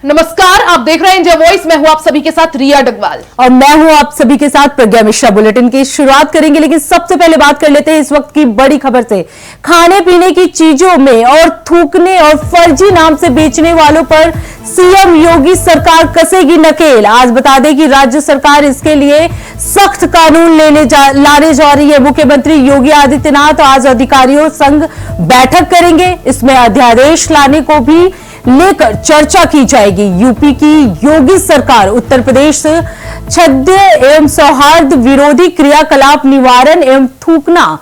नमस्कार, आप देख रहे हैं इंडिया वॉइस। मैं हूं आप सभी के साथ रिया डगवाल और मैं हूं आप सभी के साथ प्रज्ञा मिश्रा। बुलेटिन की शुरुआत करेंगे, लेकिन सबसे पहले बात कर लेते हैं इस वक्त की बड़ी खबर से। खाने पीने की चीजों में और थूकने और फर्जी नाम से बेचने वालों पर सीएम योगी सरकार कसेगी नकेल। आज बता दें कि राज्य सरकार इसके लिए सख्त कानून लाने जा रही है। मुख्यमंत्री योगी आदित्यनाथ आज अधिकारियों संग बैठक करेंगे। इसमें अध्यादेश लाने को भी लेकर चर्चा की जाएगी। यूपी की योगी सरकार उत्तर प्रदेश छद्म एवं सौहार्द विरोधी क्रियाकलाप निवारण एवं थूकना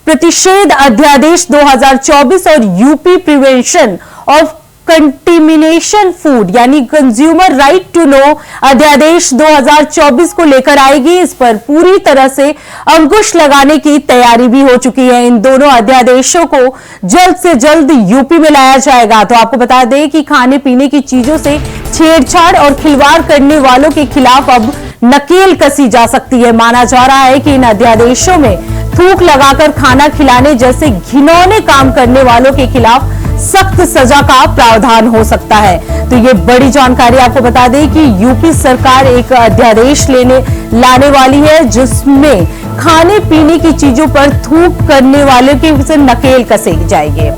प्रतिषेध अध्यादेश 2024 और UP prevention of contamination food यानी कंज्यूमर राइट टू नो अध्यादेश 2024 को लेकर आएगी। इस पर पूरी तरह से अंकुश लगाने की तैयारी भी हो चुकी है। इन दोनों अध्यादेशों को जल्द से जल्द यूपी में लाया जाएगा। तो आपको बता दें कि खाने पीने की चीजों से छेड़छाड़ और खिलवाड़ करने वालों के खिलाफ अब नकेल कसी जा सकती है। माना जा रहा है कि इन अध्यादेशों में थूक लगाकर खाना खिलाने जैसे घिनौने काम करने वालों के खिलाफ सख्त सजा का प्रावधान हो सकता है। तो ये बड़ी जानकारी आपको बता दें कि यूपी सरकार एक अध्यादेश लाने वाली है जिसमें खाने पीने की चीजों पर थूक करने वालों के नकेल कसे जाएंगे।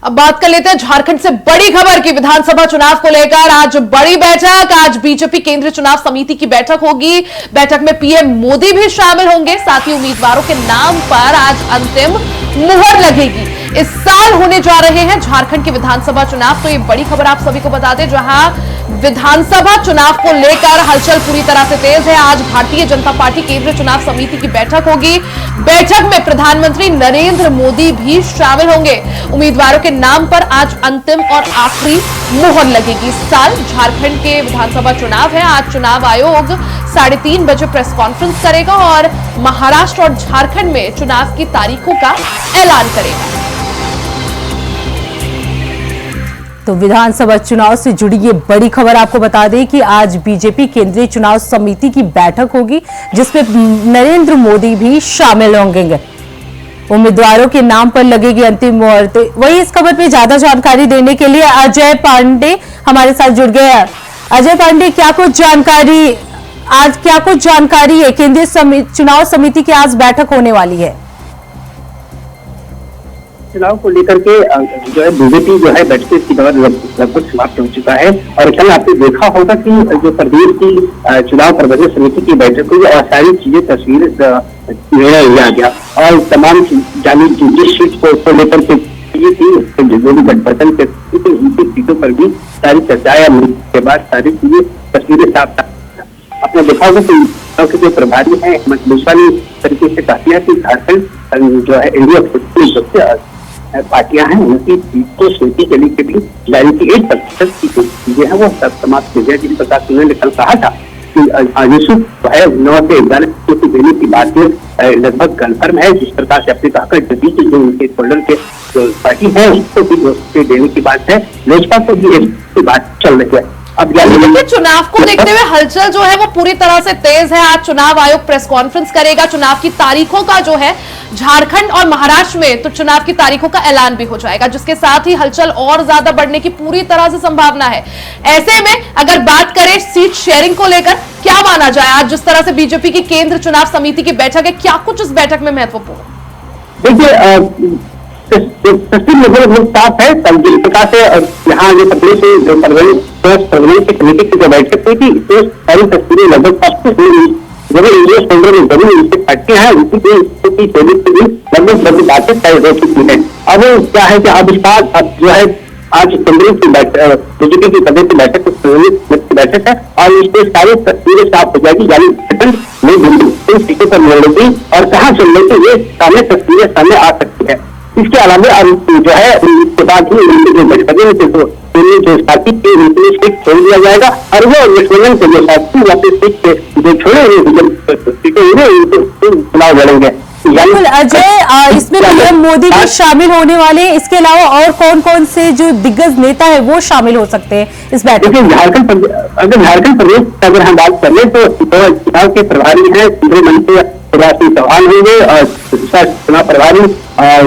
अब बात कर लेते हैं झारखंड से बड़ी खबर की। विधानसभा चुनाव को लेकर आज बड़ी बैठक। आज बीजेपी केंद्रीय चुनाव समिति की बैठक होगी। बैठक में पीएम मोदी भी शामिल होंगे। साथ ही उम्मीदवारों के नाम पर आज अंतिम मुहर लगेगी। इस साल होने जा रहे हैं झारखंड के विधानसभा चुनाव। तो ये बड़ी खबर आप सभी को बता दें, जहां विधानसभा चुनाव को लेकर हलचल पूरी तरह से तेज है। आज भारतीय जनता पार्टी केंद्रीय चुनाव समिति की बैठक होगी। बैठक में प्रधानमंत्री नरेंद्र मोदी भी शामिल होंगे। उम्मीदवारों के नाम पर आज अंतिम और आखिरी मुहर लगेगी। इस साल झारखंड के विधानसभा चुनाव है। आज चुनाव आयोग 3:30 बजे प्रेस कॉन्फ्रेंस करेगा और महाराष्ट्र और झारखंड में चुनाव की तारीखों का ऐलान करेगा। तो विधानसभा चुनाव से जुड़ी ये बड़ी खबर आपको बता दें कि आज बीजेपी केंद्रीय चुनाव समिति की बैठक होगी जिसमें नरेंद्र मोदी भी शामिल होंगे। उम्मीदवारों के नाम पर लगेगी अंतिम मुहूर्त। वही इस खबर पे ज्यादा जानकारी देने के लिए अजय पांडे हमारे साथ जुड़ गए हैं। अजय पांडे, क्या कुछ जानकारी है? केंद्रीय चुनाव समिति की आज बैठक होने वाली है। चुनाव को लेकर के जो है बीजेपी जो है बैठक की दौर लगभग समाप्त हो चुका है। और कल आपने देखा होगा कि जो प्रदेश की चुनाव प्रबंधन समिति की बैठक हुई और सारी चीजें तस्वीर निर्णय लिया गया और तमाम जानी जिस सीट को लेकर के ये थी जो भी गठबंधन के उनकी सीटों पर भी सारी चर्चाएं के बाद सारी चीजें तस्वीरें साफ आपने देखा होगा कि जो प्रभारी है दूसरी तरीके से कहती है कि झारखंड जो है इंडिया पार्टियां हैं उनकी सीट को स्वीकृति देने के लिए 98% की चीजें हैं वो सब समाप्त हो गया। जिस प्रकार से उन्होंने कल कहा था कि यूसुफ जो है 9 से 11 सीटें देने की बात लगभग कन्फर्म है। जिस प्रकार से अपने कहा जदयू की जो उनके फोल्डर के जो पार्टी है उसको भी 2 सीटें देने की बात है। लोजपा को भी एक बात चल रही है। अब देखिए, चुनाव को देखते हुए हलचल जो है वो पूरी तरह से तेज है। आज चुनाव आयोग प्रेस कॉन्फ्रेंस करेगा। चुनाव की तारीखों का जो है झारखंड और महाराष्ट्र में तो चुनाव की तारीखों का ऐलान भी हो जाएगा, जिसके साथ ही हलचल और ज्यादा बढ़ने की पूरी तरह से संभावना है। ऐसे में अगर बात करें सीट शेयरिंग को लेकर, क्या माना जाए आज जिस तरह से बीजेपी की केंद्र चुनाव समिति की बैठक है, क्या कुछ इस बैठक में महत्वपूर्ण? देखिए साफ है। कल जिस प्रकार से यहाँ जो प्रदेश जो प्रबंधन की समिति की जो बैठक हुई थी इसमें सारी तस्वीरें लगभग पार्टियां हैं उनकी लगभग बड़ी बातें तय हो चुकी है। अब क्या है कि अब इस बार जो है आज केंद्रीय की बीजेपी की प्रदेश की बैठक है और इसमें सारी तस्वीरें साफ हो जाएगी। यानी इन सीटों पर मिलेगी और कहाँ चलने के ये सामने तस्वीरें सामने आ सकती है। इसके अलावा जो है इसके बाद ही जो गठबंधन जो साथी के सीट छोड़ दिया जाएगा और वो गठबंधन के जो साथी वापस सीट जो छोड़े हुए सीटें चुनाव लड़ेंगे। बिल्कुल अजय, इसमें पीएम मोदी भी शामिल होने वाले हैं, इसके अलावा और कौन कौन से जो दिग्गज नेता है वो शामिल हो सकते हैं इस बैठक में? अगर झारखंड प्रदेश अगर हम बात कर ले तो चुनाव के प्रभारी हैं केंद्रीय मंत्री शिवराज सिंह चौहान होंगे और चुनाव प्रभारी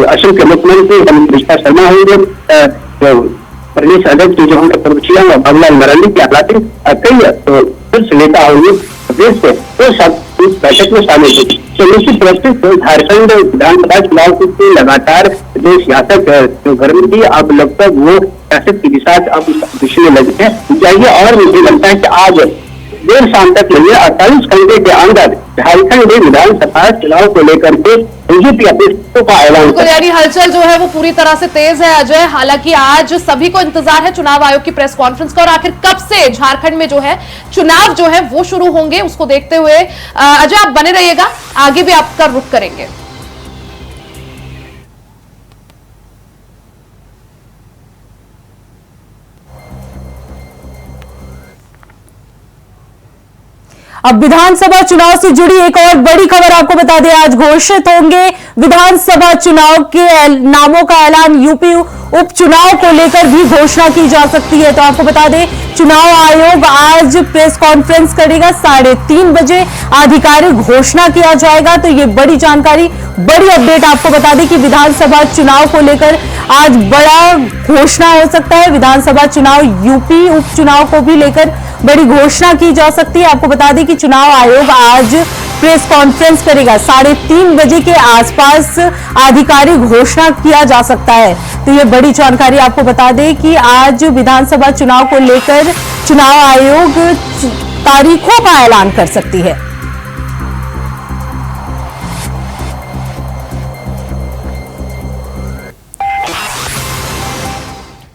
असम के मुख्यमंत्री हेमंत बिस्वा शर्मा होंगे, प्रदेश अध्यक्ष जो होंगे प्रभुचिया और बाबूलाल मरांडी के हालात कई शीर्ष नेता होंगे प्रदेश से, तो सब इस बैठक में शामिल होंगे। तो निश्चित रूप से झारखंड विधानसभा चुनाव की लगातार जो सियासत जो गर्मी थी, अब लगभग वो सियासत की दिशा अब दिशा में लगे जाइए। और मुझे लगता है कि आज देर शाम तक लगे 48 घंटे के अंदर झारखंड विधानसभा चुनाव को लेकर के बीजेपी अपने स्थितियों का ऐलान करेगी। यानी हलचल जो है वो पूरी तरह से तेज है अजय। हालांकि आज सभी को इंतजार है चुनाव आयोग की प्रेस कॉन्फ्रेंस का, और आखिर कब से झारखंड में जो है चुनाव जो है वो शुरू होंगे उसको देखते हुए अजय आप बने रहिएगा, आगे भी आपका रुख करेंगे। अब विधानसभा चुनाव से जुड़ी एक और बड़ी खबर आपको बता दें, आज घोषित होंगे विधानसभा चुनाव के नामों का ऐलान। यूपी उपचुनाव को लेकर भी घोषणा की जा सकती है। तो आपको बता दें चुनाव आयोग आज प्रेस कॉन्फ्रेंस करेगा, 3:30 बजे आधिकारिक घोषणा किया जाएगा। तो ये बड़ी जानकारी, बड़ी अपडेट आपको बता दें कि विधानसभा चुनाव को लेकर आज बड़ा घोषणा हो सकता है। विधानसभा चुनाव, यूपी उपचुनाव को भी लेकर बड़ी घोषणा की जा सकती है। आपको बता दें कि चुनाव आयोग आज प्रेस कॉन्फ्रेंस करेगा, 3:30 बजे के आसपास आधिकारिक घोषणा किया जा सकता है। तो ये बड़ी जानकारी आपको बता दें कि आज विधानसभा चुनाव को लेकर चुनाव आयोग तारीखों का ऐलान कर सकती है।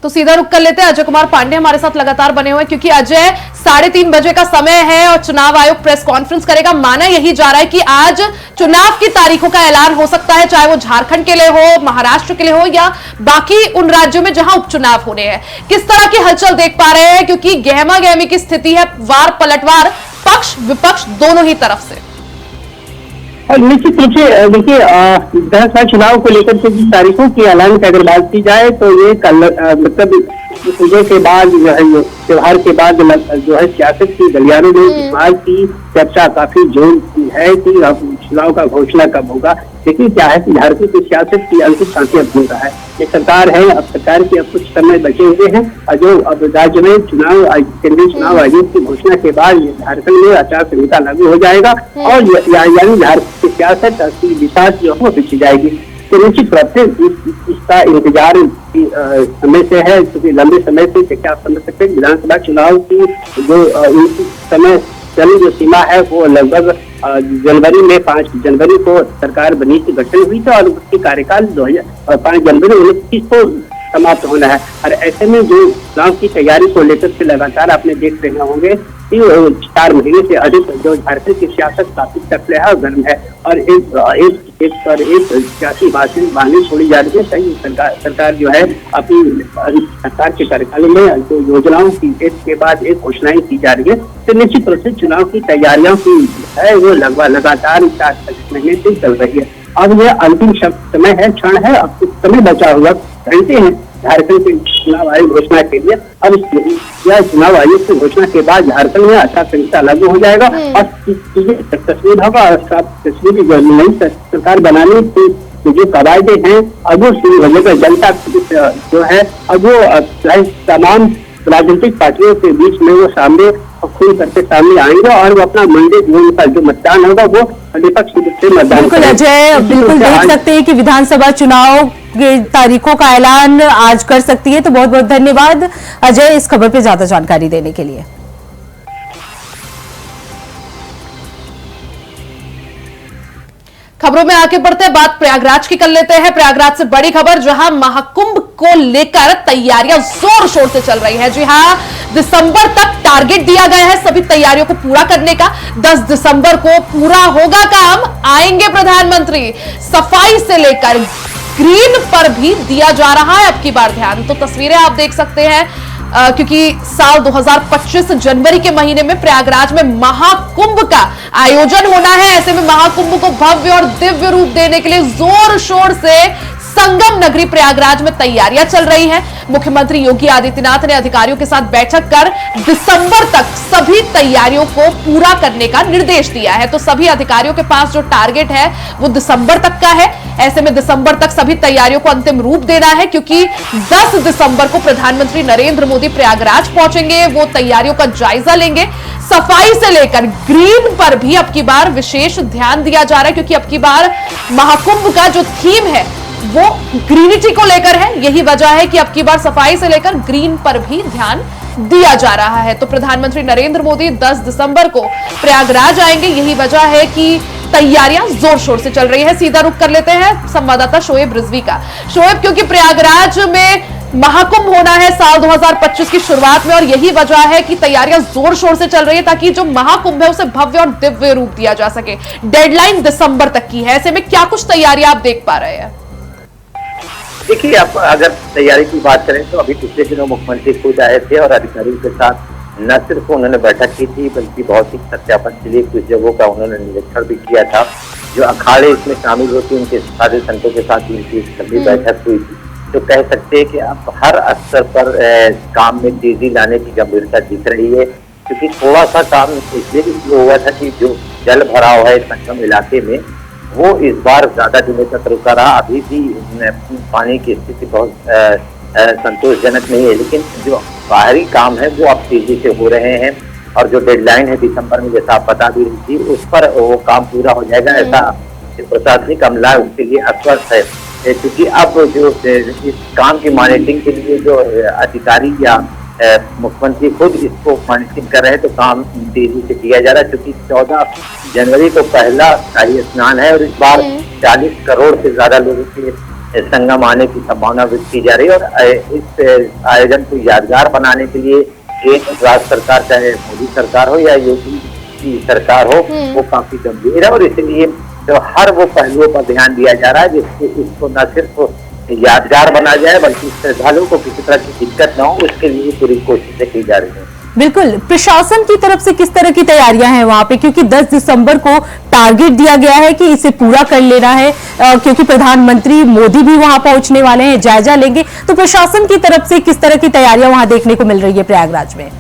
तो सीधा रुक कर लेते हैं, अजय कुमार पांडे हमारे साथ लगातार बने हुए हैं, क्योंकि अजय 3:30 बजे का समय है और चुनाव आयोग प्रेस कॉन्फ्रेंस करेगा। माना यही जा रहा है कि आज चुनाव की तारीखों का ऐलान हो सकता है, चाहे वो झारखंड के लिए हो, महाराष्ट्र के लिए हो या बाकी उन राज्यों में जहां उपचुनाव होने हैं। किस तरह की हलचल देख पा रहे हैं, क्योंकि गहमा गहमी की स्थिति है, वार पलटवार पक्ष विपक्ष दोनों ही तरफ से। और निश्चित रूप से देखिए विधानसभा चुनाव को लेकर के जिस तारीखों की ऐलान की अगर बात की जाए तो ये कल मतलब पूजा के बाद जो है त्योहार के बाद जो है सियासत की गलियारों में चुनाव की चर्चा काफी जोर की है कि चुनाव का घोषणा कब होगा। लेकिन क्या है कि झारखंड की सियासत की अंतिम सांसें अब बोल रहा है, ये सरकार है, अब सरकार के अब कुछ समय बचे हुए हैं और जो अब राज्य में चुनाव केंद्रीय चुनाव आयोग की घोषणा के बाद झारखंड में आचार संहिता लागू हो जाएगा और यानी झारखंड की सियासत की दिशा जो है बिछी जाएगी। तो निश्चित रूप से इसका इंतजार समय से है, क्योंकि लंबे समय से क्या आप समझ सकते हैं विधानसभा चुनाव की जो समय जो सीमा है वो लगभग जनवरी में 5 जनवरी को सरकार बनी की गठन हुई थी और उसकी कार्यकाल 5 जनवरी 19 को समाप्त होना है। और ऐसे में जो चुनाव की तैयारी को लेकर के लगातार आपने देख रहे होंगे कि 4 महीने से अधिक जो झारखंड की सियासत काफी तकले है और गर्म है और एक सियासी बानी छोड़ी जा रही है। सही सरकार जो है अपनी सरकार के कार्यकाल में जो योजनाओं की एक के बाद एक घोषणाएं की जा रही है। तो निश्चित रूप से चुनाव की तैयारियों की है वो लगातार 4 महीने से चल रही है। अब यह अंतिम समय है, क्षण है, अब कुछ समय बचा हुआ घंटे हैं झारखंड के चुनाव आयोग घोषणा के लिए। अब यह चुनाव आयोग की घोषणा के बाद झारखंड में आचार संहिता लागू हो जाएगा और तस्वीर होगा और तस्वीर जो नई सरकार बनाने की जो कवायदे हैं अब वो शुरू हो जाएगा। जनता जो है अब वो तमाम राजनीतिक पार्टियों के बीच में वो सामने खुल करके सामने आएंगे और वो अपना मैंडेट जो मतदान होगा वो विपक्ष से मतदान। बिल्कुल अजय, बिल्कुल देख सकते हैं कि विधानसभा चुनाव के तारीखों का ऐलान आज कर सकती है। तो बहुत बहुत धन्यवाद अजय इस खबर पे ज्यादा जानकारी देने के लिए। खबरों में आगे बढ़ते हैं, बात प्रयागराज की कर लेते हैं। प्रयागराज से बड़ी खबर, जहां महाकुंभ को लेकर तैयारियां जोर शोर से चल रही है। जी हां, दिसंबर तक टारगेट दिया गया है सभी तैयारियों को पूरा करने का। 10 दिसंबर को पूरा होगा काम, आएंगे प्रधानमंत्री। सफाई से लेकर ग्रीन पर भी दिया जा रहा है अब की बार ध्यान। तो तस्वीरें आप देख सकते हैं, क्योंकि साल 2025 जनवरी के महीने में प्रयागराज में महाकुंभ का आयोजन होना है। ऐसे में महाकुंभ को भव्य और दिव्य रूप देने के लिए जोर शोर से संगम नगरी प्रयागराज में तैयारियां चल रही हैं। मुख्यमंत्री योगी आदित्यनाथ ने अधिकारियों के साथ बैठक कर दिसंबर तक सभी तैयारियों को पूरा करने का निर्देश दिया है। तो सभी अधिकारियों के पास जो टारगेट है वो दिसंबर तक का है। ऐसे में दिसंबर तक सभी तैयारियों को अंतिम रूप देना है, क्योंकि 10 दिसंबर को प्रधानमंत्री नरेंद्र मोदी प्रयागराज पहुंचेंगे। वो तैयारियों का जायजा लेंगे। सफाई से लेकर ग्रीन पर भी अब की बार विशेष ध्यान दिया जा रहा है, क्योंकि अब की बार महाकुंभ का जो थीम है वो ग्रीनिटी को लेकर है। यही वजह है कि अब की बार सफाई से लेकर ग्रीन पर भी ध्यान दिया जा रहा है। तो प्रधानमंत्री नरेंद्र मोदी 10 दिसंबर को प्रयागराज आएंगे। यही वजह है कि तैयारियां जोर शोर से चल रही है। सीधा रुख कर लेते हैं संवाददाता शोएब रिजवी का। शोएब, क्योंकि प्रयागराज में महाकुंभ होना है साल 2025 की शुरुआत में, और यही वजह है कि तैयारियां जोर शोर से चल रही है ताकि जो महाकुंभ है उसे भव्य और दिव्य रूप दिया जा सके। डेडलाइन दिसंबर तक की है। ऐसे में क्या कुछ तैयारियां आप देख पा रहे हैं? देखिए, आप अगर तैयारी की बात करें तो अभी पिछले दिनों मुख्यमंत्री खुद आए थे और अधिकारियों के साथ न सिर्फ उन्होंने बैठक की थी बल्कि भौतिक सत्यापन के लिए कुछ जगहों का उन्होंने निरीक्षण भी किया था। जो अखाड़े इसमें शामिल होते उनके सारे संतों के साथ उनकी लंबी बैठक हुई थी। तो कह सकते हैं कि अब हर स्तर पर काम में तेजी लाने की गंभीरता दिख रही है, क्योंकि थोड़ा सा काम इसलिए भी शुरू हुआ था कि जो जल भराव है संगम इलाके में वो इस बार ज्यादा दिनों तक रुका रहा। अभी भी पानी की स्थिति बहुत संतोषजनक नहीं है, लेकिन जो बाहरी काम है वो अब तेजी से हो रहे हैं और जो डेडलाइन है दिसंबर में, जैसा आप बता भी रही थी, उस पर वो काम पूरा हो जाएगा। ऐसा प्रशासनिक अमला उसके लिए आश्वस्त है, क्योंकि अब जो इस काम की मॉनिटरिंग के लिए जो अधिकारी या मुख्यमंत्री खुद इसको मॉनिटरिंग कर रहे हैं, तो काम तेजी से किया जा रहा है। क्योंकि 14 जनवरी को पहला शाही स्नान है और इस बार 40 करोड़ से ज्यादा लोगों के संगम आने की संभावना व्यक्त की जा रही है। और इस आयोजन को यादगार बनाने के लिए राज्य सरकार, चाहे मोदी सरकार हो या योगी की सरकार हो, वो काफी गंभीर है और इसलिए तो हर वो पहलुओं पर ध्यान दिया जा रहा है जिससे इसको न सिर्फ यादगार बना जाए बल्कि श्रद्धालुओं को किसी तरह की दिक्कत न हो, उसके लिए पूरी कोशिशें की जा रही हैं। बिल्कुल, प्रशासन की तरफ से किस तरह की तैयारियां हैं वहां पे, क्योंकि 10 दिसंबर को टारगेट दिया गया है कि इसे पूरा कर लेना है, क्योंकि प्रधानमंत्री मोदी भी वहां पहुंचने वाले हैं, जायजा लेंगे। तो प्रशासन की तरफ से किस तरह की तैयारियां वहां देखने को मिल रही है प्रयागराज में?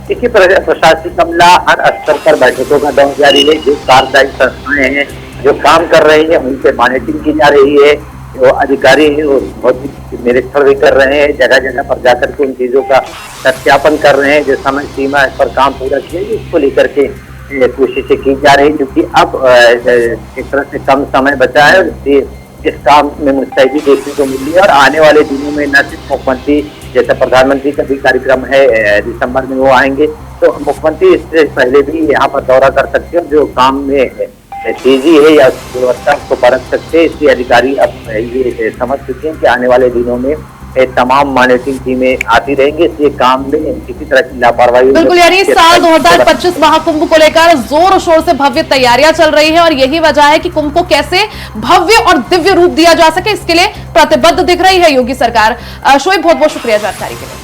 देखिए, प्रशासनिक अमला हर स्तर पर बैठकों का दौर जारी है। जो कार्यदायी संस्थाएं हैं जो काम कर रही है उनसे मॉनिटरिंग की जा रही है। जो अधिकारी हैं वो बहुत निरीक्षण भी कर रहे हैं, जगह जगह पर जाकर के उन चीजों का सत्यापन कर रहे हैं। जो समय सीमा इस पर काम पूरा किया इसको लेकर के कोशिशें की जा रही है, क्योंकि अब एक तरह से कम समय बचा है। इस काम में मुस्तैदी देखने को मिली है और आने वाले दिनों में न सिर्फ मुख्यमंत्री, जैसे प्रधानमंत्री का भी कार्यक्रम है दिसंबर में, वो आएंगे तो मुख्यमंत्री इससे पहले भी यहाँ पर दौरा कर सकते हैं। जो काम में तेजी है या गुणवत्ता को परख सकते हैं, इसलिए अधिकारी अब ये समझ चुके हैं कि आने वाले दिनों में तमाम मॉनिटरिंग टीमें आती रहेंगी, इसलिए काम में किसी तरह की लापरवाही। बिल्कुल, यानी साल 2025 महाकुंभ को लेकर जोर शोर से भव्य तैयारियां चल रही है और यही वजह है कि कुंभ को कैसे भव्य और दिव्य रूप दिया जा सके, इसके लिए प्रतिबद्ध दिख रही है योगी सरकार। शोएब, बहुत बहुत शुक्रिया जानकारी के लिए।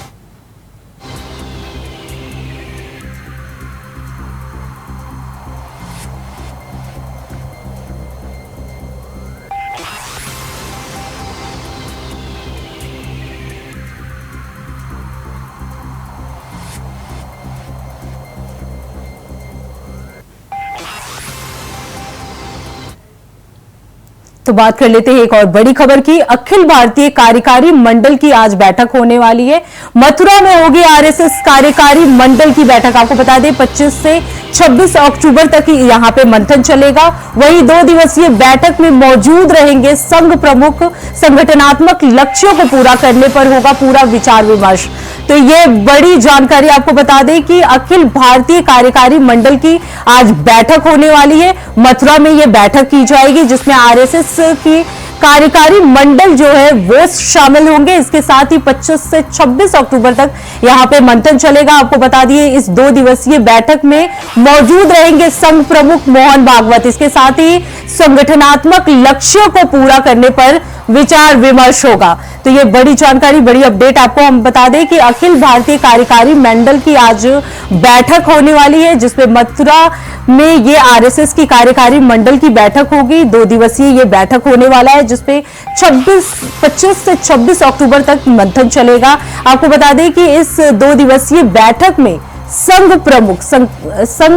तो बात कर लेते हैं एक और बड़ी खबर की। अखिल भारतीय कार्यकारी मंडल की आज बैठक होने वाली है। मथुरा में होगी आरएसएस कार्यकारी मंडल की बैठक। आपको बता दें 25 से 26 अक्टूबर तक यहां पे मंथन चलेगा। वहीं 2 दिवसीय बैठक में मौजूद रहेंगे संघ प्रमुख। संगठनात्मक लक्ष्यों को पूरा करने पर होगा पूरा विचार विमर्श। तो ये बड़ी जानकारी आपको बता दें कि अखिल भारतीय कार्यकारी मंडल की आज बैठक होने वाली है। मथुरा में ये बैठक की जाएगी जिसमें आरएसएस की कार्यकारी मंडल जो है वो शामिल होंगे। इसके साथ ही 25 से 26 अक्टूबर तक यहां पे मंथन चलेगा। आपको बता दिए इस 2 दिवसीय बैठक में मौजूद रहेंगे संघ प्रमुख मोहन भागवत। इसके साथ ही संगठनात्मक लक्ष्यों को पूरा करने पर विचार विमर्श होगा। तो ये बड़ी जानकारी, बड़ी अपडेट आपको हम बता दें कि अखिल भारतीय कार्यकारी मंडल की आज बैठक होने वाली है, जिसमें मथुरा में ये आरएसएस की कार्यकारी मंडल की बैठक होगी। 2 दिवसीय ये बैठक होने वाला है, जिसपे 25 से 26 अक्टूबर तक मंथन चलेगा। आपको बता दें कि इस 2 दिवसीय बैठक में संघ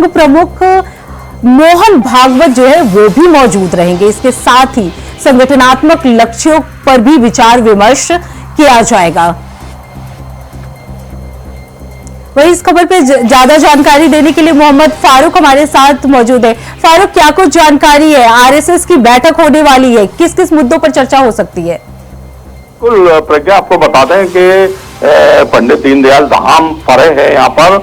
प्रमुख मोहन भागवत जो है वो भी मौजूद रहेंगे। इसके साथ ही संगठनात्मक लक्ष्यों पर भी विचार विमर्श किया जाएगा। वही इस खबर पे ज्यादा जानकारी देने के लिए मोहम्मद फारूक हमारे साथ मौजूद है। फारूक, क्या कुछ जानकारी है? आरएसएस की बैठक होने वाली है, किस किस मुद्दों पर चर्चा हो सकती है? बिल्कुल प्रज्ञा, आपको बता दें कि पंडित दीनदयाल धाम फरे है यहाँ पर,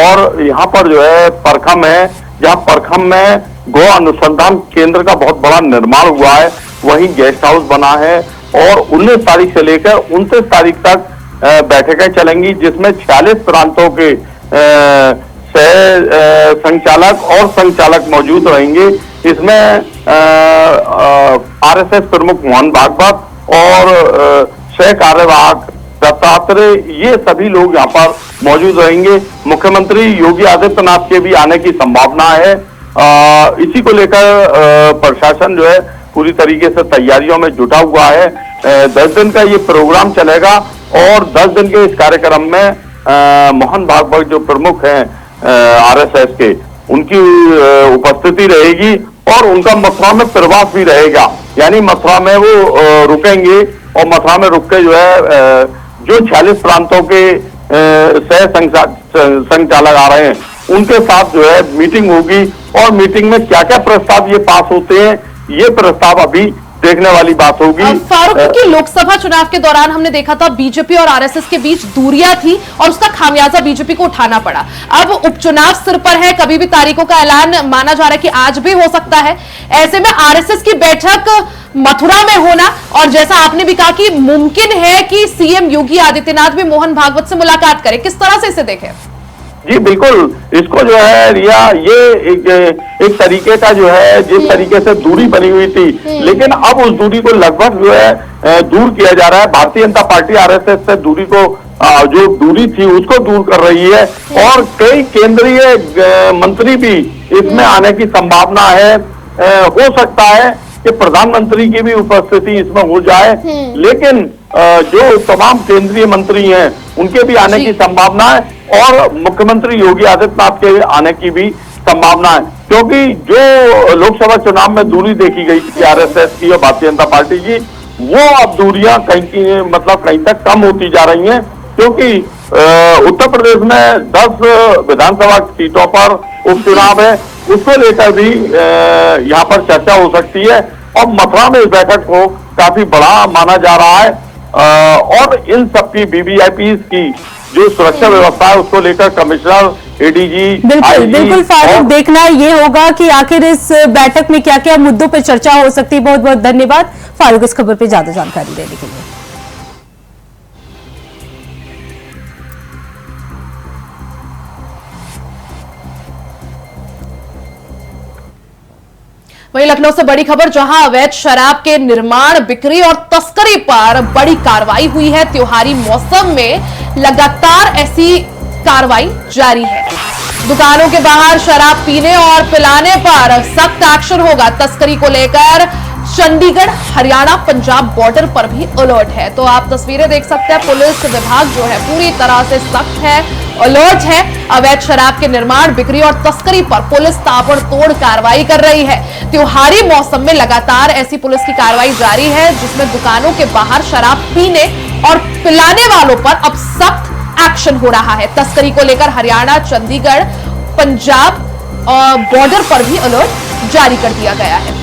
और यहाँ पर जो है परखम है, जहाँ परखम में गो अनुसंधान केंद्र का बहुत बड़ा निर्माण हुआ है, वहीं गेस्ट हाउस बना है, और 19 तारीख से लेकर 29 तारीख तक बैठकें चलेंगी, जिसमें 46 प्रांतों के सह संचालक और संचालक मौजूद रहेंगे। इसमें आरएसएस प्रमुख मोहन भागवत और सह कार्यवाहक दत्तात्रेय, ये सभी लोग यहाँ पर मौजूद रहेंगे। मुख्यमंत्री योगी आदित्यनाथ के भी आने की संभावना है। इसी को लेकर प्रशासन जो है पूरी तरीके से तैयारियों में जुटा हुआ है। 10 दिन का ये प्रोग्राम चलेगा, और 10 दिन के इस कार्यक्रम में मोहन भागवत जो प्रमुख हैं आरएसएस के, उनकी उपस्थिति रहेगी, और उनका मथुरा में प्रवास भी रहेगा। यानी मथुरा में वो रुकेंगे, और मथुरा में रुक के जो है जो 46 प्रांतों के सह संचालक आ रहे हैं, उनके साथ जो है मीटिंग होगी, और मीटिंग में क्या क्या प्रस्ताव ये पास होते हैं, ये प्रस्ताव अभी देखने वाली बात होगी। फारूक, क्योंकि लोकसभा चुनाव के दौरान हमने देखा था बीजेपी और आरएसएस के बीच दूरियां थी, और उसका खामियाजा बीजेपी को उठाना पड़ा। अब उपचुनाव सिर पर है, कभी भी तारीखों का ऐलान माना जा रहा है कि आज भी हो सकता है। ऐसे में आरएसएस की बैठक मथुरा में होना, और जैसा आपने भी कहा कि मुमकिन है कि सीएम योगी आदित्यनाथ भी मोहन भागवत से मुलाकात करें, किस तरह से इसे देखें? जी बिल्कुल, इसको जो है रिया, ये एक तरीके का जो है, जिस तरीके से दूरी बनी हुई थी, लेकिन अब उस दूरी को लगभग जो है दूर किया जा रहा है। भारतीय जनता पार्टी आरएसएस से दूरी को, जो दूरी थी उसको दूर कर रही है, और कई केंद्रीय मंत्री भी इसमें आने की संभावना है। हो सकता है कि प्रधानमंत्री की भी उपस्थिति इसमें हो जाए, लेकिन जो तमाम केंद्रीय मंत्री हैं उनके भी आने की संभावना है, और मुख्यमंत्री योगी आदित्यनाथ के आने की भी संभावना है, क्योंकि जो लोकसभा चुनाव में दूरी देखी गई थी आरएसएस की और भारतीय जनता पार्टी की, वो अब दूरियां कहीं तक कम होती जा रही हैं, क्योंकि उत्तर प्रदेश में 10 विधानसभा सीटों पर उपचुनाव है, उसको लेकर भी यहाँ पर चर्चा हो सकती है, और मथुरा में इस बैठक को काफी बड़ा माना जा रहा है, और इन सबकी वीवीआईपी की जो सुरक्षा व्यवस्था है उसको लेकर कमिश्नर, एडीजी, बिल्कुल फारूक, देखना ये होगा कि आखिर इस बैठक में क्या क्या मुद्दों पर चर्चा हो सकती है। बहुत बहुत धन्यवाद फारूक इस खबर पे ज्यादा जानकारी देने के लिए। वहीं लखनऊ से बड़ी खबर, जहां अवैध शराब के निर्माण, बिक्री और तस्करी पर बड़ी कार्रवाई हुई है। त्योहारी मौसम में लगातार ऐसी कार्रवाई जारी है। दुकानों के बाहर शराब पीने और पिलाने पर सख्त एक्शन होगा। तस्करी को लेकर चंडीगढ़, हरियाणा, पंजाब बॉर्डर पर भी अलर्ट है। तो आप तस्वीरें देख सकते हैं, पुलिस विभाग जो है पूरी तरह से सख्त है, अलर्ट है। अवैध शराब के निर्माण, बिक्री और तस्करी पर पुलिस ताबड़तोड़ कार्रवाई कर रही है। त्योहारी मौसम में लगातार ऐसी पुलिस की कार्रवाई जारी है, जिसमें दुकानों के बाहर शराब पीने और पिलाने वालों पर अब सख्त एक्शन हो रहा है। तस्करी को लेकर हरियाणा, चंडीगढ़, पंजाब बॉर्डर पर भी अलर्ट जारी कर दिया गया है।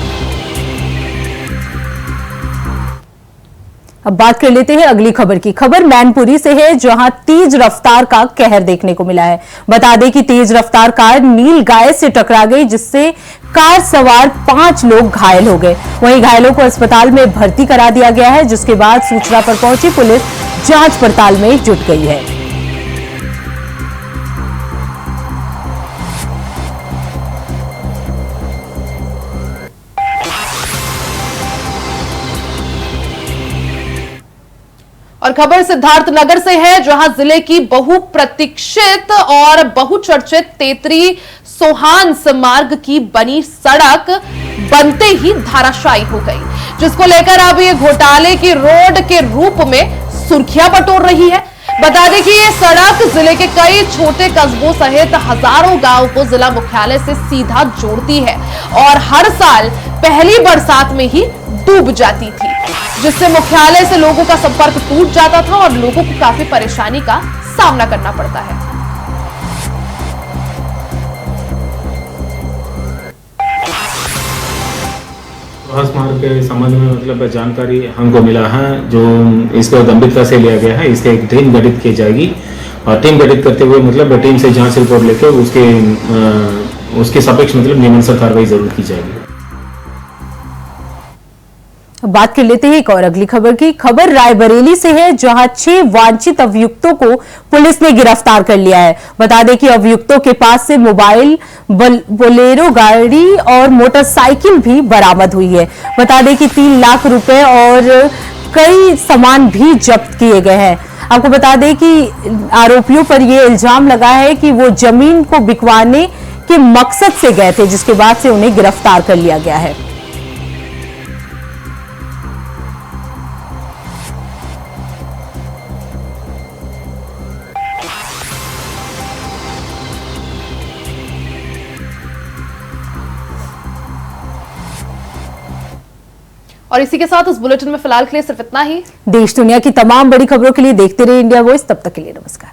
अब बात कर लेते हैं अगली खबर की। खबर मैनपुरी से है, जहां तेज रफ्तार का कहर देखने को मिला है। बता दें कि तेज रफ्तार कार नील गाय से टकरा गई, जिससे कार सवार 5 लोग घायल हो गए। वहीं घायलों को अस्पताल में भर्ती करा दिया गया है, जिसके बाद सूचना पर पहुंची पुलिस जांच पड़ताल में जुट गई है। और खबर सिद्धार्थनगर से है, जहां जिले की बहुप्रतीक्षित और बहुचर्चित तेतरी सोहान्स मार्ग की बनी सड़क बनते ही धाराशायी हो गई, जिसको लेकर अब ये घोटाले की रोड के रूप में सुर्खियां बटोर रही है। बता दें कि ये सड़क जिले के कई छोटे कस्बों सहित हजारों गांव को जिला मुख्यालय से सीधा जोड़ती है और हर साल पहली बरसात में ही डूब जाती थी, जिससे मुख्यालय से लोगों का संपर्क टूट जाता था और लोगों को काफी परेशानी का सामना करना पड़ता है। सुहास मार्ग के संबंध में मतलब जानकारी हमको मिला है, जो इसको गंभीरता से लिया गया है। इसके एक टीम गठित की जाएगी और टीम गठित करते हुए मतलब टीम से जांच रिपोर्ट लेकर उसके सापेक्ष मतलब नियमानुसार कार्रवाई जरूर की जाएगी। बात कर लेते हैं एक और अगली खबर की। खबर रायबरेली से है, जहां 6 वांछित अभियुक्तों को पुलिस ने गिरफ्तार कर लिया है। बता दें कि अभियुक्तों के पास से मोबाइल, बोलेरो गाड़ी और मोटरसाइकिल भी बरामद हुई है। बता दें कि 3 लाख रुपए और कई सामान भी जब्त किए गए हैं। आपको बता दें कि आरोपियों पर यह इल्जाम लगा है कि वो जमीन को बिकवाने के मकसद से गए थे, जिसके बाद से उन्हें गिरफ्तार कर लिया गया है। और इसी के साथ इस बुलेटिन में फिलहाल के लिए सिर्फ इतना ही। देश दुनिया की तमाम बड़ी खबरों के लिए देखते रहिए इंडिया वॉइस। तब तक के लिए नमस्कार।